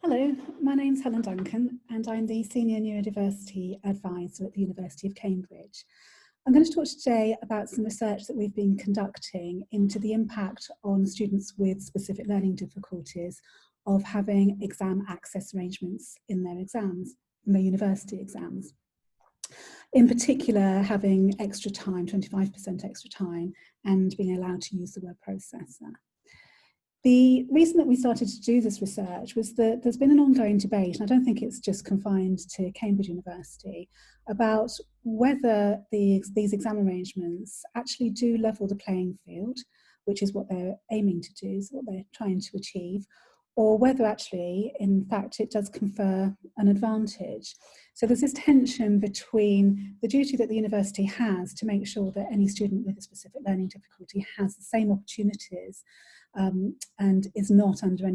Hello, my name's Helen Duncan and I'm the Senior Neurodiversity Advisor at the University of Cambridge. I'm going to talk today about some research that we've been conducting into the impact on students with specific learning difficulties of having exam access arrangements in their exams, in their university exams. In particular, having extra time, 25% extra time, and being allowed to use the word processor. The reason that we started to do this research was that there's been an ongoing debate, and I don't think it's just confined to Cambridge University, about whether these exam arrangements actually do level the playing field, which is what they're aiming to do, so what they're trying to achieve, or whether actually, in fact, it does confer an advantage. So there's this tension between the duty that the university has to make sure that any student with a specific learning difficulty has the same opportunities and is not under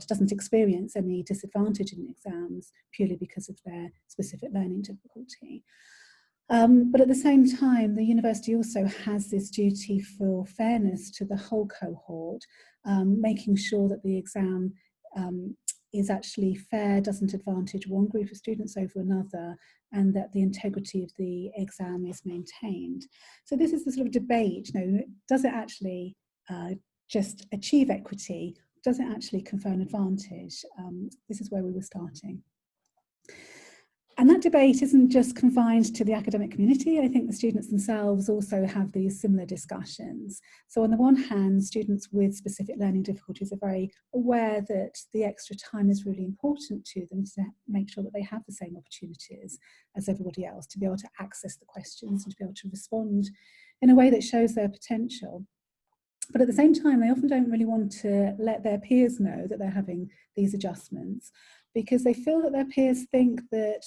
doesn't experience any disadvantage in exams purely because of their specific learning difficulty. But at the same time, the university also has this duty for fairness to the whole cohort, making sure that the exam is actually fair, doesn't advantage one group of students over another, and that the integrity of the exam is maintained. So this is the sort of debate, does it actually just achieve equity? Does it actually confer an advantage? This is where we were starting. And that debate isn't just confined to the academic community. I think the students themselves also have these similar discussions. So on the one hand, students with specific learning difficulties are very aware that the extra time is really important to them to make sure that they have the same opportunities as everybody else, to be able to access the questions and to be able to respond in a way that shows their potential. But at the same time, they often don't really want to let their peers know that they're having these adjustments, because they feel that their peers think that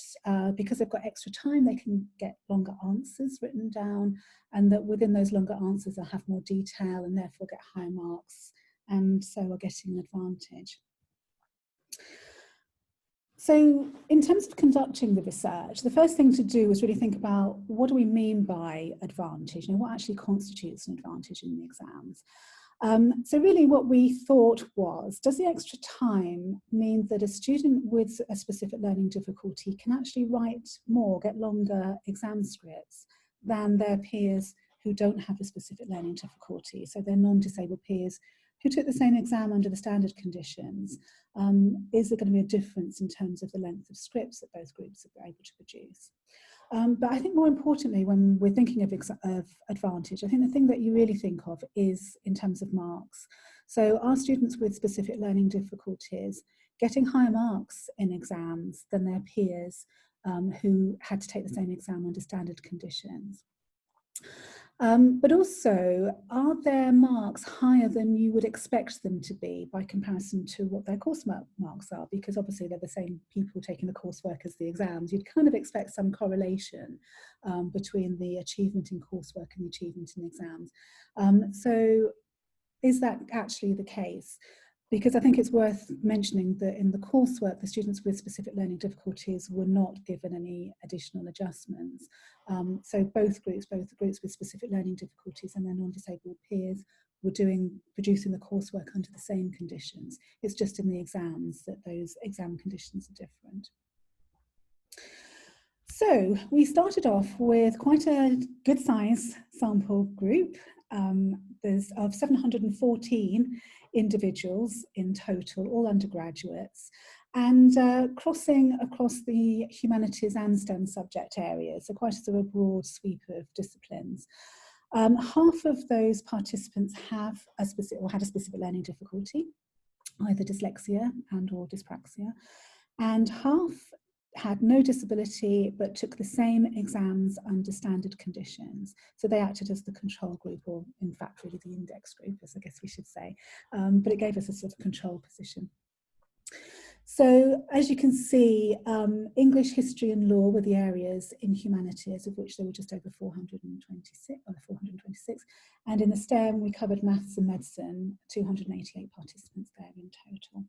because they've got extra time, they can get longer answers written down, and that within those longer answers they'll have more detail and therefore get higher marks, and so are getting an advantage. So in terms of conducting the research, the first thing to do was really think about, what do we mean by advantage? What actually constitutes an advantage in the exams? So really what we thought was, does the extra time mean that a student with a specific learning difficulty can actually write more, get longer exam scripts than their peers who don't have a specific learning difficulty? So their non-disabled peers who took the same exam under the standard conditions. Is there going to be a difference in terms of the length of scripts that both groups are able to produce? But I think more importantly, when we're thinking of advantage, I think the thing that you really think of is in terms of marks. So are students with specific learning difficulties getting higher marks in exams than their peers who had to take the same exam under standard conditions? But also, are their marks higher than you would expect them to be by comparison to what their course marks are? Because obviously they're the same people taking the coursework as the exams. You'd kind of expect some correlation between the achievement in coursework and the achievement in exams. So is that actually the case? Because I think it's worth mentioning that in the coursework, the students with specific learning difficulties were not given any additional adjustments. So both the groups with specific learning difficulties and their non-disabled peers were producing the coursework under the same conditions. It's just in the exams that those exam conditions are different. So we started off with quite a good size sample group. There's of 714 individuals in total, all undergraduates, and crossing across the humanities and STEM subject areas, so quite a sort of broad sweep of disciplines. Half of those participants have a specific, or had a specific learning difficulty, either dyslexia and or dyspraxia, and half had no disability but took the same exams under standard conditions. So they acted as the control group, or in fact really the index group, as I guess we should say, but it gave us a sort of control position. So as you can see, English, history and law were the areas in humanities, of which there were just over 426, and in the STEM we covered maths and medicine, 288 participants there in total.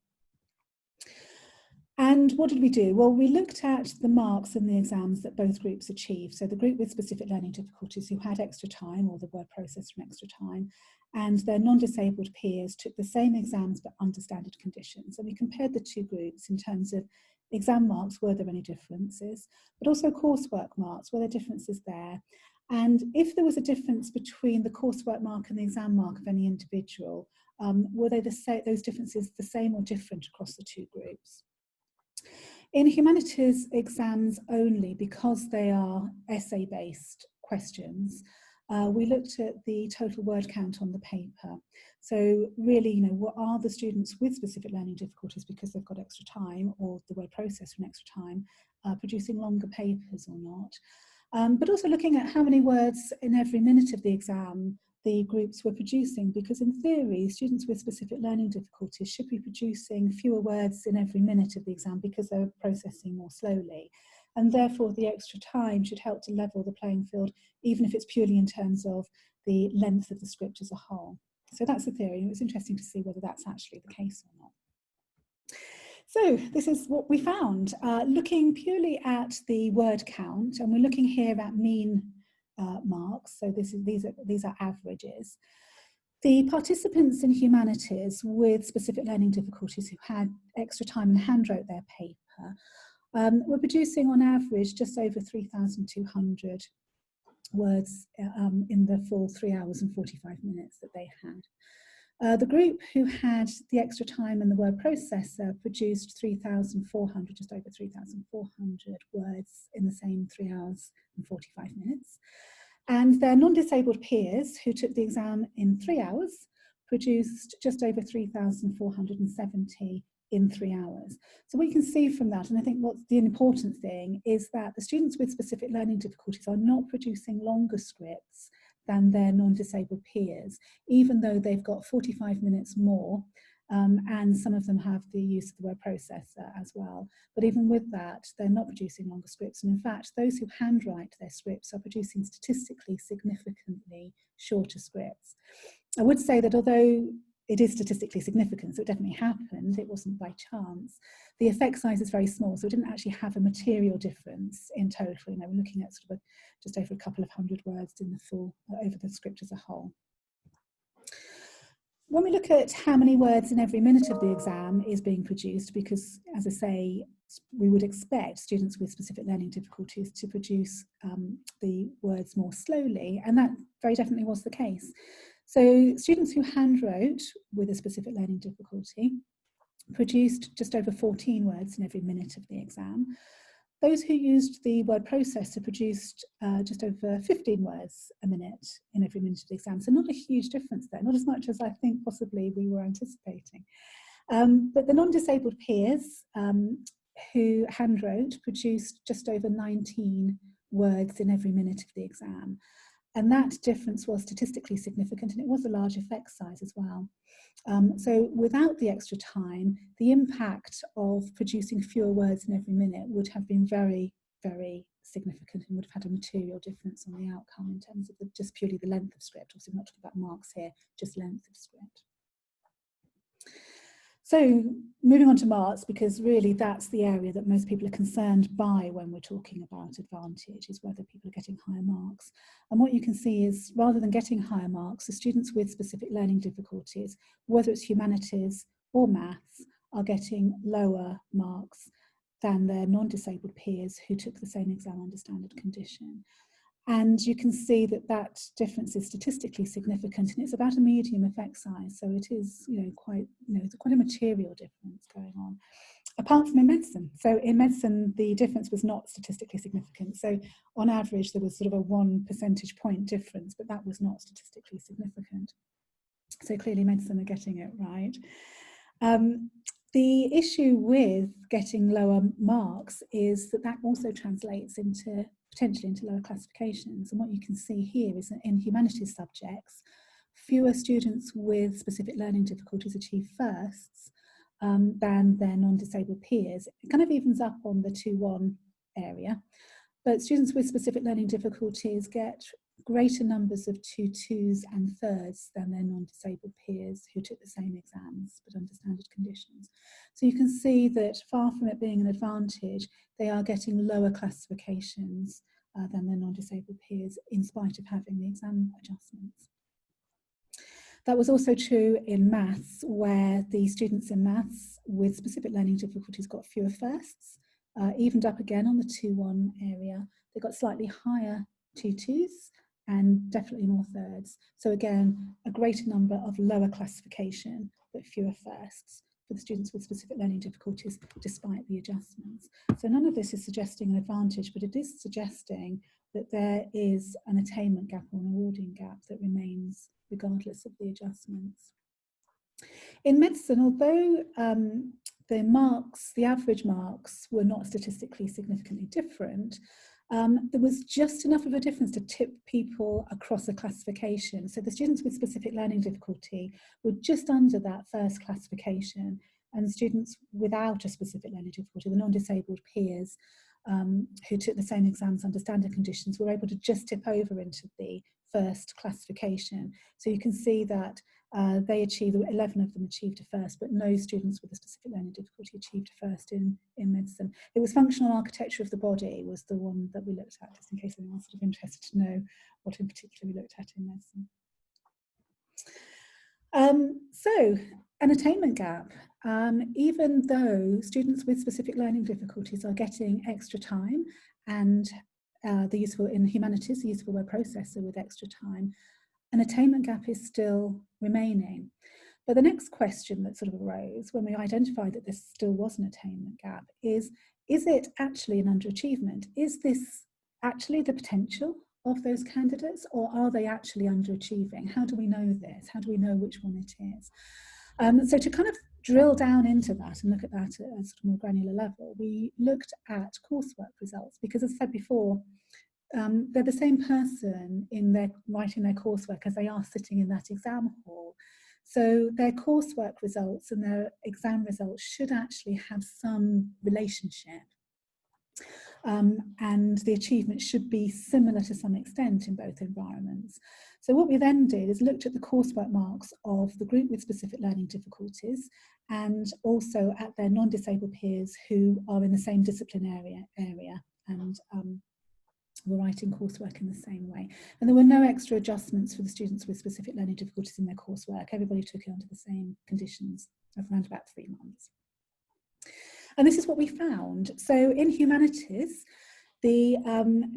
And what did we do? Well, we looked at the marks in the exams that both groups achieved. So the group with specific learning difficulties who had extra time, or the word processed from extra time, and their non-disabled peers took the same exams but under standard conditions. And we compared the two groups in terms of exam marks, were there any differences, but also coursework marks, were there differences there? And if there was a difference between the coursework mark and the exam mark of any individual, were they those differences the same or different across the two groups? In humanities exams only, because they are essay-based questions, we looked at the total word count on the paper. So really, what are the students with specific learning difficulties because they've got extra time, or the word processed from extra time, producing longer papers or not? But also looking at how many words in every minute of the exam the groups were producing, because in theory, students with specific learning difficulties should be producing fewer words in every minute of the exam because they're processing more slowly. And therefore, the extra time should help to level the playing field, even if it's purely in terms of the length of the script as a whole. So that's the theory, and it's interesting to see whether that's actually the case or not. So this is what we found, looking purely at the word count, and we're looking here at mean marks, so these are averages. The participants in humanities with specific learning difficulties who had extra time and handwrote their paper were producing on average just over 3,200 words in the full 3 hours and 45 minutes that they had. The group who had the extra time and the word processor produced 3,400, just over 3,400 words in the same 3 hours and 45 minutes. And their non-disabled peers who took the exam in 3 hours produced just over 3,470 in 3 hours. So what you can see from that, and I think what's the important thing, is that the students with specific learning difficulties are not producing longer scripts than their non-disabled peers, even though they've got 45 minutes more, and some of them have the use of the word processor as well. But even with that, they're not producing longer scripts. And in fact, those who handwrite their scripts are producing statistically significantly shorter scripts. I would say that although it is statistically significant, so it definitely happened, it wasn't by chance, the effect size is very small, so it didn't actually have a material difference in total. We're looking at sort of just over a couple of hundred words in the full, over the script as a whole. When we look at how many words in every minute of the exam is being produced, because as I say, we would expect students with specific learning difficulties to produce the words more slowly, and that very definitely was the case. So students who handwrote with a specific learning difficulty produced just over 14 words in every minute of the exam. Those who used the word processor produced just over 15 words a minute in every minute of the exam. So not a huge difference there, not as much as I think possibly we were anticipating. But the non-disabled peers who handwrote produced just over 19 words in every minute of the exam. And that difference was statistically significant, and it was a large effect size as well. So without the extra time, the impact of producing fewer words in every minute would have been very, very significant, and would have had a material difference on the outcome in terms of just purely the length of script. Obviously, I'm not talking about marks here, just length of script. So moving on to marks, because really that's the area that most people are concerned by when we're talking about advantage, is whether people are getting higher marks. And what you can see is, rather than getting higher marks, the students with specific learning difficulties, whether it's humanities or maths, are getting lower marks than their non-disabled peers who took the same exam under standard condition. And you can see that that difference is statistically significant, and it's about a medium effect size. So it is, quite a material difference going on, apart from in medicine. So in medicine, the difference was not statistically significant. So on average, there was sort of a 1 percentage point difference, but that was not statistically significant. So clearly medicine are getting it right. The issue with getting lower marks is that that also translates into potentially into lower classifications. And what you can see here is that in humanities subjects, fewer students with specific learning difficulties achieve firsts than their non-disabled peers. It kind of evens up on the 2-1 area. But students with specific learning difficulties get greater numbers of 2/2s and thirds than their non-disabled peers who took the same exams but under standard conditions. So you can see that far from it being an advantage, they are getting lower classifications than their non-disabled peers in spite of having the exam adjustments. That was also true in maths, where the students in maths with specific learning difficulties got fewer firsts, evened up again on the 2/1 area. They got slightly higher 2/2s and definitely more thirds. So again, a greater number of lower classification, but fewer firsts for the students with specific learning difficulties, despite the adjustments. So none of this is suggesting an advantage, but it is suggesting that there is an attainment gap or an awarding gap that remains regardless of the adjustments. In medicine, although the average marks were not statistically significantly different, there was just enough of a difference to tip people across a classification. So the students with specific learning difficulty were just under that first classification, and students without a specific learning difficulty, the non-disabled peers, who took the same exams under standard conditions, were able to just tip over into the first classification. So you can see that 11 of them achieved a first, but no students with a specific learning difficulty achieved a first in medicine. It was functional architecture of the body was the one that we looked at, just in case anyone's sort of interested to know what in particular we looked at in medicine. So an attainment gap. Even though students with specific learning difficulties are getting extra time and in humanities, the use of a word processor with extra time, an attainment gap is still remaining. But the next question that sort of arose when we identified that this still was an attainment gap is it actually an underachievement? Is this actually the potential of those candidates, or are they actually underachieving? How do we know this? How do we know which one it is? So to kind of drill down into that and look at that at a sort of more granular level, we looked at coursework results because, as I said before, they're the same person writing their coursework as they are sitting in that exam hall. So their coursework results and their exam results should actually have some relationship. And the achievement should be similar to some extent in both environments. So what we then did is looked at the coursework marks of the group with specific learning difficulties and also at their non-disabled peers who are in the same discipline area and were writing coursework in the same way. And there were no extra adjustments for the students with specific learning difficulties in their coursework. Everybody took it under the same conditions of around about 3 months. And this is what we found. So in humanities, the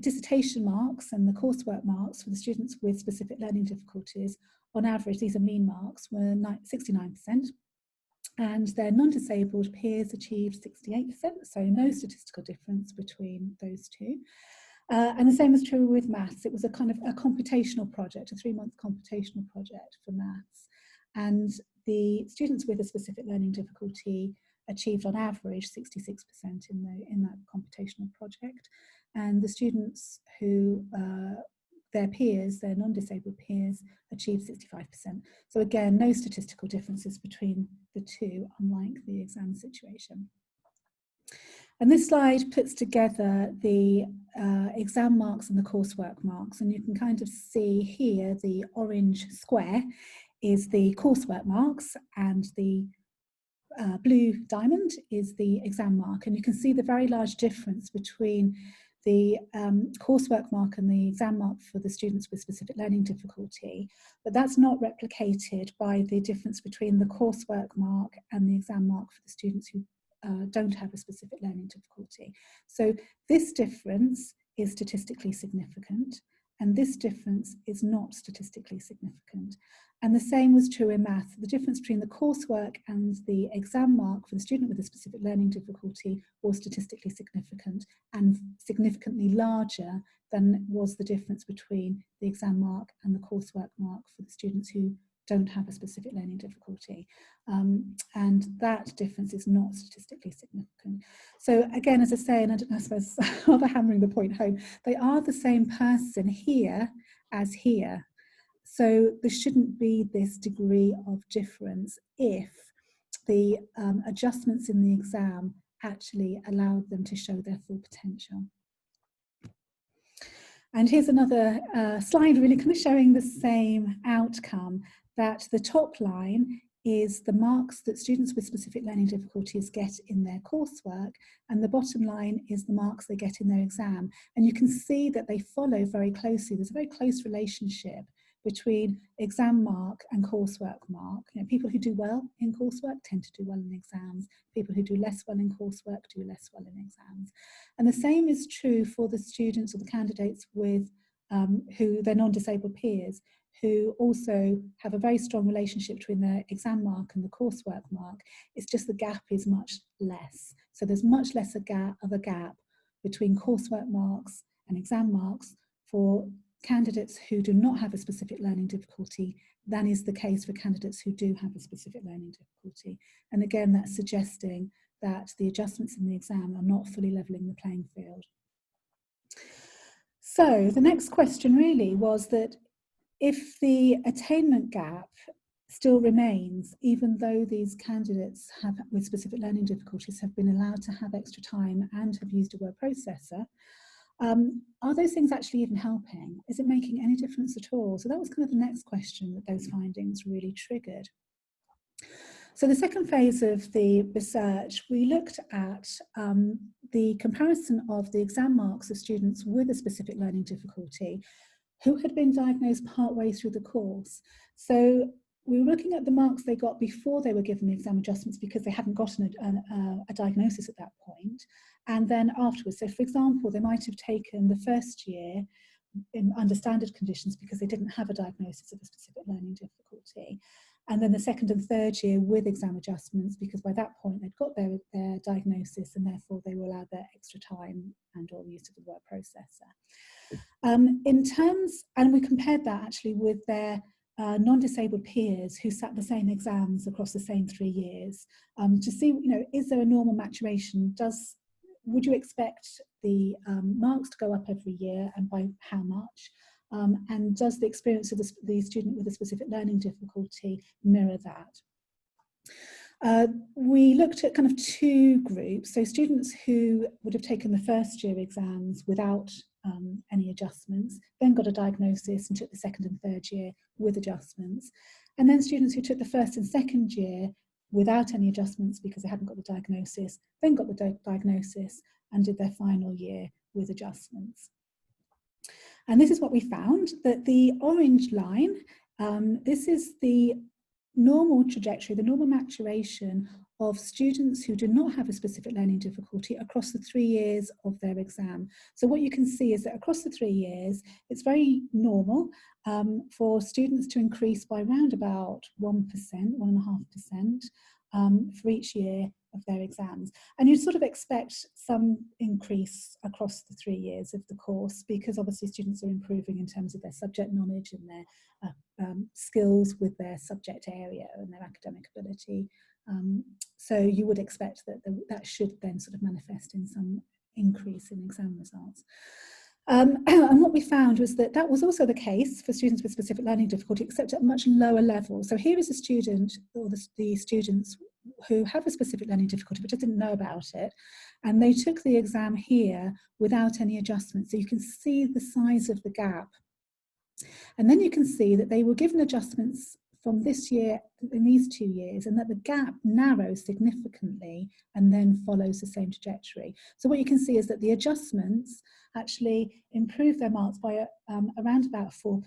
dissertation marks and the coursework marks for the students with specific learning difficulties, on average, these are mean marks, were 69%. And their non-disabled peers achieved 68%, so no statistical difference between those two. And the same was true with maths. It was a kind of a computational project, a 3-month computational project for maths. And the students with a specific learning difficulty achieved on average 66% in that computational project. And the students who, their peers, their non-disabled peers, achieved 65%. So again, no statistical differences between the two, unlike the exam situation. And this slide puts together the exam marks and the coursework marks. And you can kind of see here the orange square is the coursework marks and the blue diamond is the exam mark. And you can see the very large difference between the coursework mark and the exam mark for the students with specific learning difficulty. But that's not replicated by the difference between the coursework mark and the exam mark for the students who don't have a specific learning difficulty. So this difference is statistically significant, and this difference is not statistically significant. And the same was true in math. The difference between the coursework and the exam mark for the student with a specific learning difficulty was statistically significant and significantly larger than was the difference between the exam mark and the coursework mark for the students who don't have a specific learning difficulty. And that difference is not statistically significant. So again, as I say, and I suppose rather hammering the point home, they are the same person here as here. So there shouldn't be this degree of difference if the adjustments in the exam actually allowed them to show their full potential. And here's another slide really kind of showing the same outcome, that the top line is the marks that students with specific learning difficulties get in their coursework, and the bottom line is the marks they get in their exam. And you can see that they follow very closely. There's a very close relationship between exam mark and coursework mark. You know, people who do well in coursework tend to do well in exams. People who do less well in coursework do less well in exams. And the same is true for the students or the candidates with who they're non-disabled peers, who also have a very strong relationship between their exam mark and the coursework mark. It's just the gap is much less. So there's much less of a gap between coursework marks and exam marks for candidates who do not have a specific learning difficulty than is the case for candidates who do have a specific learning difficulty. And again, that's suggesting that the adjustments in the exam are not fully levelling the playing field. So the next question really was that if the attainment gap still remains, even though these candidates with specific learning difficulties have been allowed to have extra time and have used a word processor, are those things actually even helping? Is it making any difference at all? So that was kind of the next question that those findings really triggered. So the second phase of the research, we looked at the comparison of the exam marks of students with a specific learning difficulty who had been diagnosed partway through the course. So we were looking at the marks they got before they were given the exam adjustments because they hadn't gotten a diagnosis at that point, and then afterwards. So for example, they might have taken the first year under standard conditions because they didn't have a diagnosis of a specific learning difficulty, and then the second and third year with exam adjustments because by that point they'd got their diagnosis and therefore they were allowed their extra time and or use of the word processor. And we compared that actually with their non-disabled peers who sat the same exams across the same 3 years to see, you know, is there a normal maturation? Would you expect the marks to go up every year, and by how much? And does the experience of the student with a specific learning difficulty mirror that? We looked at kind of two groups, so students who would have taken the first year exams without any adjustments, then got a diagnosis and took the second and third year with adjustments, and then students who took the first and second year without any adjustments because they hadn't got the diagnosis, then got the diagnosis and did their final year with adjustments. And this is what we found, that the orange line, this is the normal trajectory, the normal maturation of students who do not have a specific learning difficulty across the 3 years of their exam. So what you can see is that across the 3 years, it's very normal for students to increase by around about 1%, 1.5% for each year of their exams. And you sort of expect some increase across the 3 years of the course because obviously students are improving in terms of their subject knowledge and their skills with their subject area and their academic ability. So you would expect that that should then sort of manifest in some increase in exam results. And what we found was that that was also the case for students with specific learning difficulty, except at much lower levels. So here is a student, or the students who have a specific learning difficulty but just didn't know about it, and they took the exam here without any adjustment. So you can see the size of the gap. And then you can see that they were given adjustments from this year in these 2 years, and that the gap narrows significantly and then follows the same trajectory. So what you can see is that the adjustments actually improve their marks by around about 4%.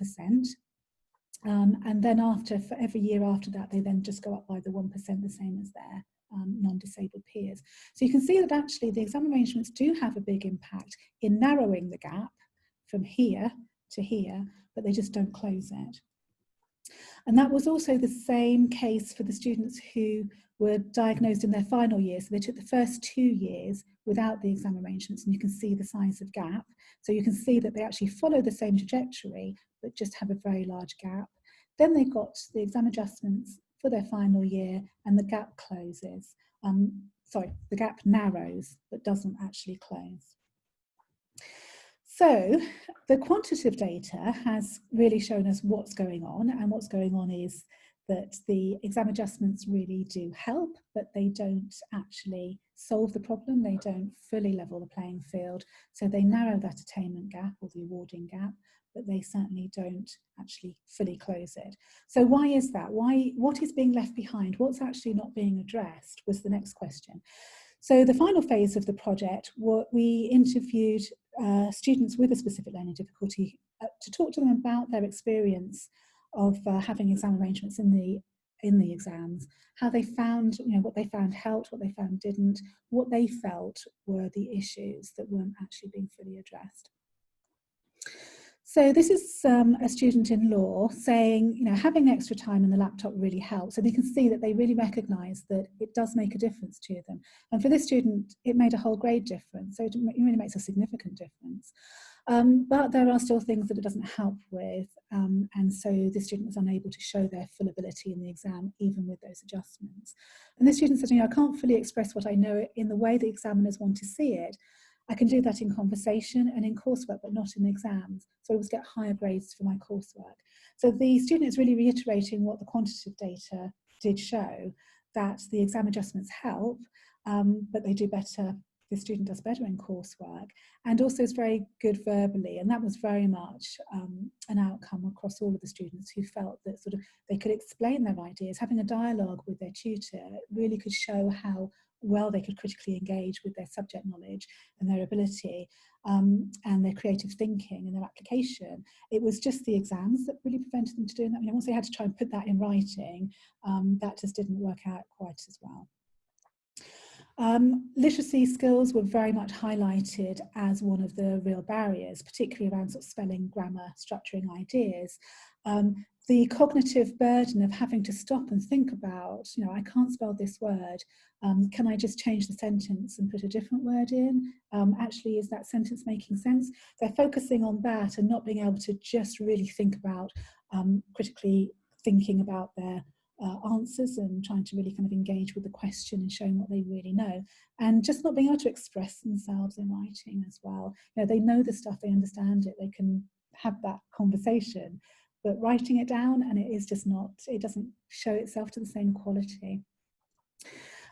And then for every year after that, they then just go up by the 1%, the same as their non-disabled peers. So you can see that actually the exam arrangements do have a big impact in narrowing the gap from here to here, but they just don't close it. And that was also the same case for the students who were diagnosed in their final year. So they took the first 2 years without the exam arrangements, and you can see the size of gap. So you can see that they actually follow the same trajectory, but just have a very large gap. Then they got the exam adjustments for their final year, and the gap closes. The gap narrows, but doesn't actually close. So the quantitative data has really shown us what's going on, and what's going on is that the exam adjustments really do help, but they don't actually solve the problem. They don't fully level the playing field. So they narrow that attainment gap or the awarding gap, but they certainly don't actually fully close it. So why is that? What is being left behind? What's actually not being addressed was the next question. So the final phase of the project, we interviewed students with a specific learning difficulty to talk to them about their experience of having exam arrangements in the exams, how they found, what they found helped, what they found didn't, what they felt were the issues that weren't actually being fully addressed. So this is a student in law saying, having extra time in the laptop really helps. So they can see that they really recognise that it does make a difference to them. And for this student, it made a whole grade difference. So it really makes a significant difference. But there are still things that it doesn't help with. And so the student was unable to show their full ability in the exam, even with those adjustments. And the student said, I can't fully express what I know in the way the examiners want to see it. I can do that in conversation and in coursework, but not in exams. So I always get higher grades for my coursework. So the student is really reiterating what the quantitative data did show, that the exam adjustments help, but they do better. The student does better in coursework, and also is very good verbally. And that was very much an outcome across all of the students who felt that sort of they could explain their ideas. Having a dialogue with their tutor really could show how well they could critically engage with their subject knowledge and their ability and their creative thinking and their application. It was just the exams that really prevented them to doing that. Once they had to try and put that in writing, that just didn't work out quite as well. Literacy skills were very much highlighted as one of the real barriers, particularly around sort of spelling, grammar, structuring ideas. The cognitive burden of having to stop and think about, I can't spell this word, can I just change the sentence and put a different word in? Actually, is that sentence making sense? They're focusing on that and not being able to just really think about critically thinking about their answers and trying to really kind of engage with the question and showing what they really know, and just not being able to express themselves in writing as well. They know the stuff, they understand it, they can have that conversation, but writing it down, and it is just not, it doesn't show itself to the same quality.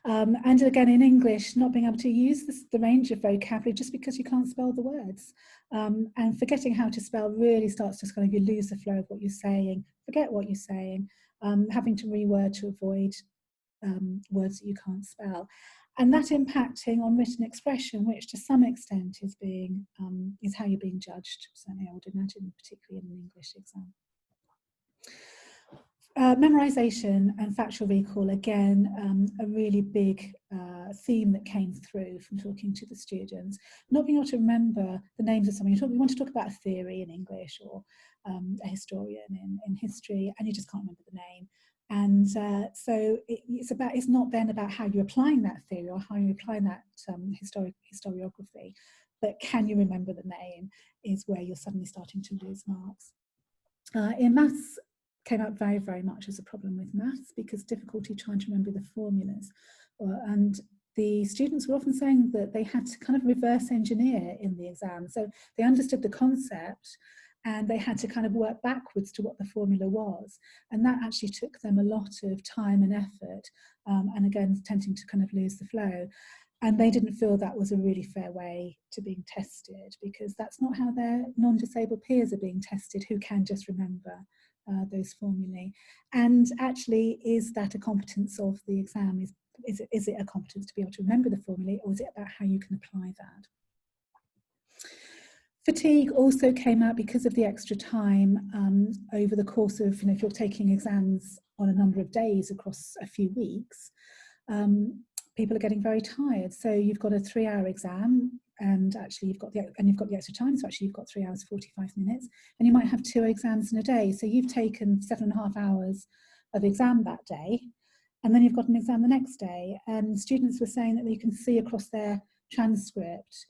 And again, in English, not being able to use the range of vocabulary just because you can't spell the words. And forgetting how to spell really starts to kind of, you lose the flow of what you're saying, forget what you're saying, having to reword to avoid words that you can't spell. And that impacting on written expression, which to some extent is how you're being judged, certainly I would imagine, particularly in an English exam. Memorisation and factual recall, again, a really big theme that came through from talking to the students. Not being able to remember the names of something. We want to talk about a theory in English or a historian in history, and you just can't remember the name. And so it's not then about how you're applying that theory or how you're applying that historiography, but can you remember the name is where you're suddenly starting to lose marks. In maths, came out very, very much as a problem with maths because difficulty trying to remember the formulas. And the students were often saying that they had to kind of reverse engineer in the exam. So they understood the concept and they had to kind of work backwards to what the formula was. And that actually took them a lot of time and effort, and again, tending to kind of lose the flow. And they didn't feel that was a really fair way to being tested, because that's not how their non-disabled peers are being tested, who can just remember those formulae. And actually, is that a competence of the exam? Is it a competence to be able to remember the formulae, or is it about how you can apply that? Fatigue also came out because of the extra time over the course of, if you're taking exams on a number of days across a few weeks, people are getting very tired. So you've got a 3-hour exam, and actually you've got the extra time, so actually you've got 3 hours 45 minutes, and you might have 2 exams in a day, so you've taken 7.5 hours of exam that day, and then you've got an exam the next day. And students were saying that you can see across their transcript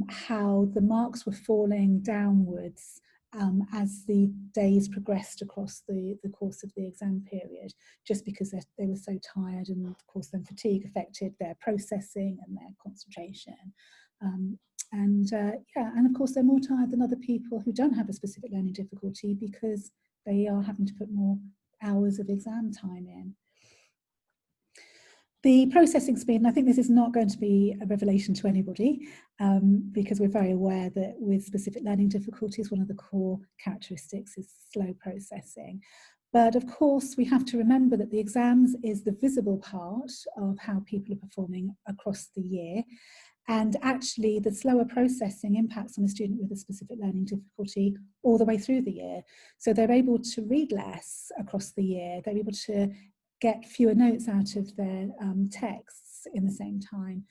how the marks were falling downwards as the days progressed across the course of the exam period, just because they were so tired, and of course then fatigue affected their processing and their concentration. And of course they're more tired than other people who don't have a specific learning difficulty because they are having to put more hours of exam time in. The processing speed, and I think this is not going to be a revelation to anybody, because we're very aware that with specific learning difficulties, one of the core characteristics is slow processing. But of course, we have to remember that the exams is the visible part of how people are performing across the year. And actually, the slower processing impacts on a student with a specific learning difficulty all the way through the year. So they're able to read less across the year. They're able to get fewer notes out of their texts in the same time.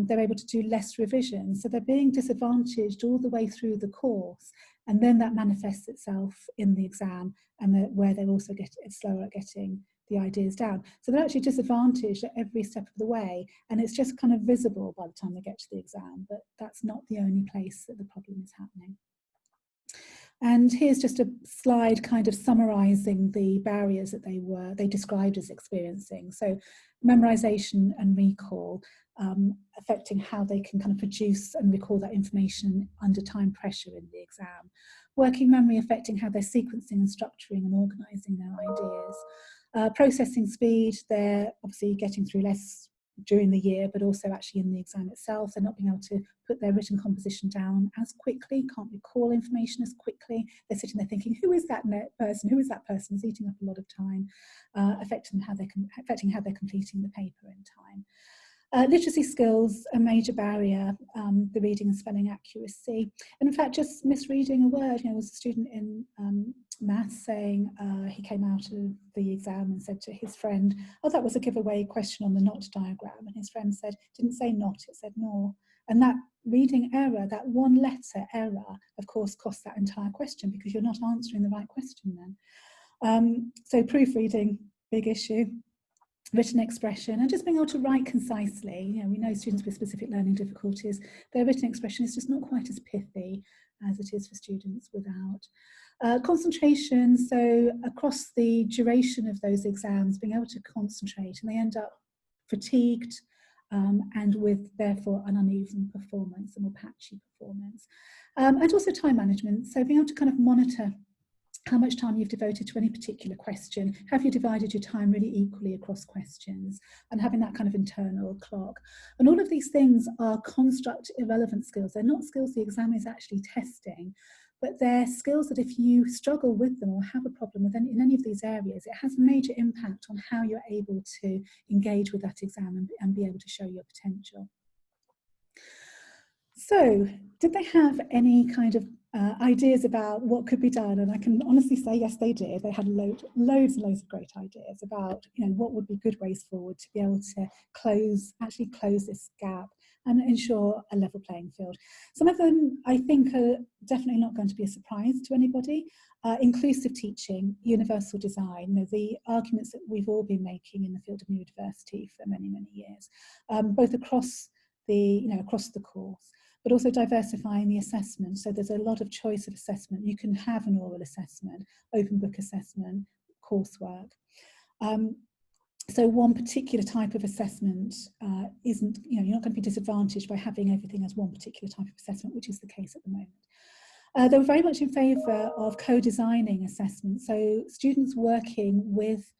They're able to do less revision. So they're being disadvantaged all the way through the course. And then that manifests itself in the exam, and where they're also slower at getting the ideas down. So they're actually disadvantaged at every step of the way, and it's just kind of visible by the time they get to the exam, but that's not the only place that the problem is happening. And here's just a slide kind of summarising the barriers that they described as experiencing. So memorisation and recall, affecting how they can kind of produce and recall that information under time pressure in the exam. Working memory affecting how they're sequencing and structuring and organising their ideas. Processing speed, they're obviously getting through less during the year, but also actually in the exam itself. They're not being able to put their written composition down as quickly, can't recall information as quickly. They're sitting there thinking, who is that person? Who is that person? It's eating up a lot of time, affecting how they're completing the paper in time. Literacy skills, a major barrier, the reading and spelling accuracy. And in fact, just misreading a word. There was a student in maths saying he came out of the exam and said to his friend, oh, that was a giveaway question on the not diagram. And his friend said, didn't say not, it said nor. And that reading error, that one letter error, of course, costs that entire question because you're not answering the right question then. So proofreading, big issue. Written expression, and just being able to write concisely. We know students with specific learning difficulties, their written expression is just not quite as pithy as it is for students without. Concentration, so across the duration of those exams, being able to concentrate, and they end up fatigued and with therefore an uneven performance, a more patchy performance. And also time management, so being able to kind of monitor how much time you've devoted to any particular question. Have you divided your time really equally across questions? And having that kind of internal clock. And all of these things are construct irrelevant skills. They're not skills the exam is actually testing, but they're skills that if you struggle with them or have a problem with in any of these areas, it has a major impact on how you're able to engage with that exam and be able to show your potential. So, did they have any kind of ideas about what could be done? And I can honestly say, yes, they did. They had loads and loads of great ideas about, what would be good ways forward to be able to actually close this gap and ensure a level playing field. Some of them, I think, are definitely not going to be a surprise to anybody. Inclusive teaching, universal design, the arguments that we've all been making in the field of neurodiversity for many, many years, both across the course, but also diversifying the assessment. So there's a lot of choice of assessment. You can have an oral assessment, open book assessment, coursework. So one particular type of assessment isn't, you're not going to be disadvantaged by having everything as one particular type of assessment, which is the case at the moment. They were very much in favour of co-designing assessments. So students working with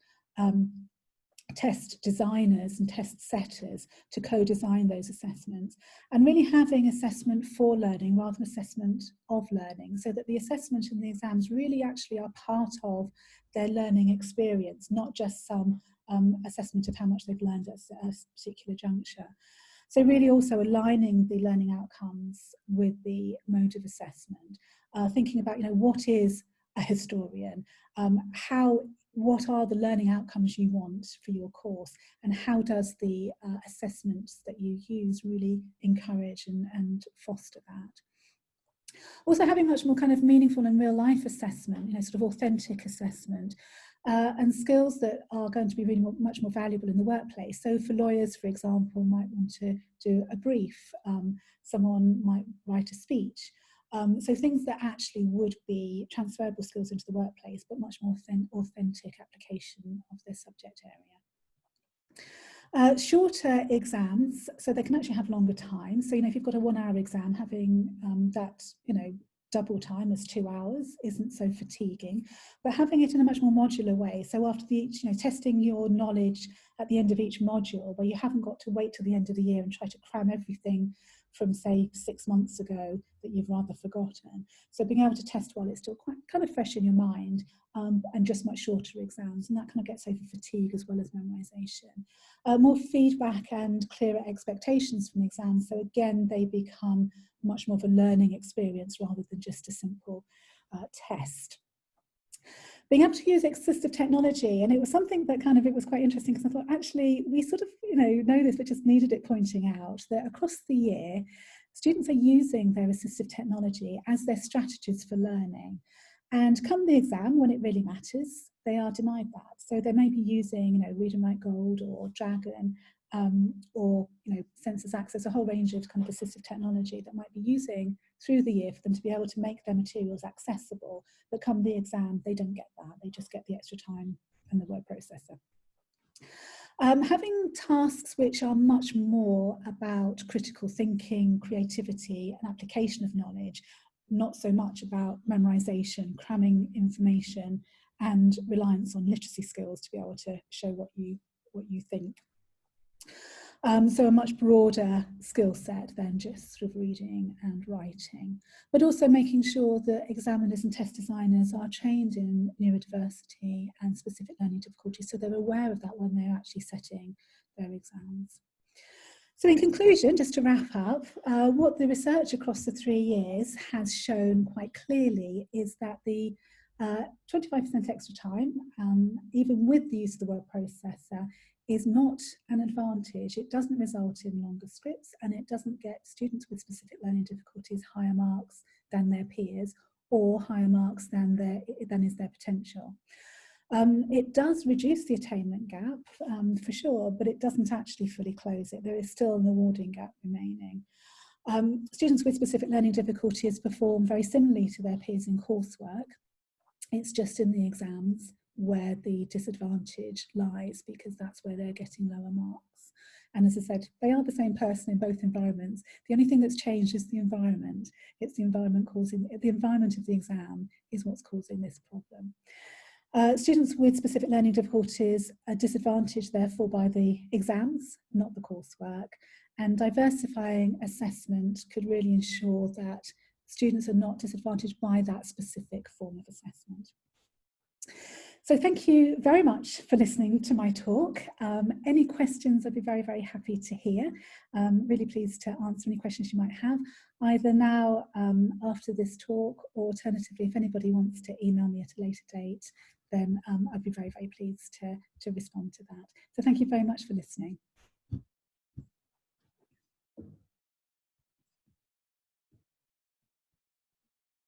test designers and test setters to co-design those assessments, and really having assessment for learning rather than assessment of learning, so that the assessment and the exams really actually are part of their learning experience, not just some assessment of how much they've learned at a particular juncture. So really also aligning the learning outcomes with the mode of assessment, thinking about what is a historian, what are the learning outcomes you want for your course, and how does the assessments that you use really encourage and foster that. Also having much more kind of meaningful and real life assessment, sort of authentic assessment, and skills that are going to be really much more valuable in the workplace. So for lawyers, for example, might want to do a brief, someone might write a speech. So things that actually would be transferable skills into the workplace, but much more authentic application of their subject area. Shorter exams, so they can actually have longer time. So, if you've got a 1 hour exam, having that, double time as 2 hours isn't so fatiguing, but having it in a much more modular way. So after each, testing your knowledge at the end of each module, where you haven't got to wait till the end of the year and try to cram everything from, say, 6 months ago that you've rather forgotten. So being able to test while it's still quite kind of fresh in your mind, and just much shorter exams, and that kind of gets over fatigue as well as memorisation. More feedback and clearer expectations from the exams, so again they become much more of a learning experience rather than just a simple test. Being able to use assistive technology, and it was something that it was quite interesting, because I thought actually we sort of know this, but just needed it pointing out, that across the year students are using their assistive technology as their strategies for learning, and come the exam when it really matters they are denied that. So they may be using Read and Write Gold or Dragon, or Census Access, a whole range of kind of assistive technology that might be using through the year for them to be able to make their materials accessible, but come the exam they don't get that, they just get the extra time and the word processor. Having tasks which are much more about critical thinking, creativity and application of knowledge, not so much about memorisation, cramming information and reliance on literacy skills to be able to show what you think. So a much broader skill set than just sort of reading and writing, but also making sure that examiners and test designers are trained in neurodiversity and specific learning difficulties, so they're aware of that when they're actually setting their exams. So in conclusion, just to wrap up, what the research across the 3 years has shown quite clearly is that the 25% extra time, even with the use of the word processor, is not an advantage. It doesn't result in longer scripts, and it doesn't get students with specific learning difficulties higher marks than their peers, or higher marks than is their potential. It does reduce the attainment gap, for sure, but it doesn't actually fully close it. There is still an awarding gap remaining. Students with specific learning difficulties perform very similarly to their peers in coursework. It's just in the exams where the disadvantage lies, because that's where they're getting lower marks. And as I said, they are the same person in both environments. The only thing that's changed is the environment. It's the environment of the exam is what's causing this problem. Students with specific learning difficulties are disadvantaged, therefore, by the exams, not the coursework. And diversifying assessment could really ensure that students are not disadvantaged by that specific form of assessment. So thank you very much for listening to my talk. Any questions I'd be very, very happy to hear. Really pleased to answer any questions you might have, either now after this talk, or alternatively, if anybody wants to email me at a later date, then I'd be very, very pleased to respond to that. So thank you very much for listening.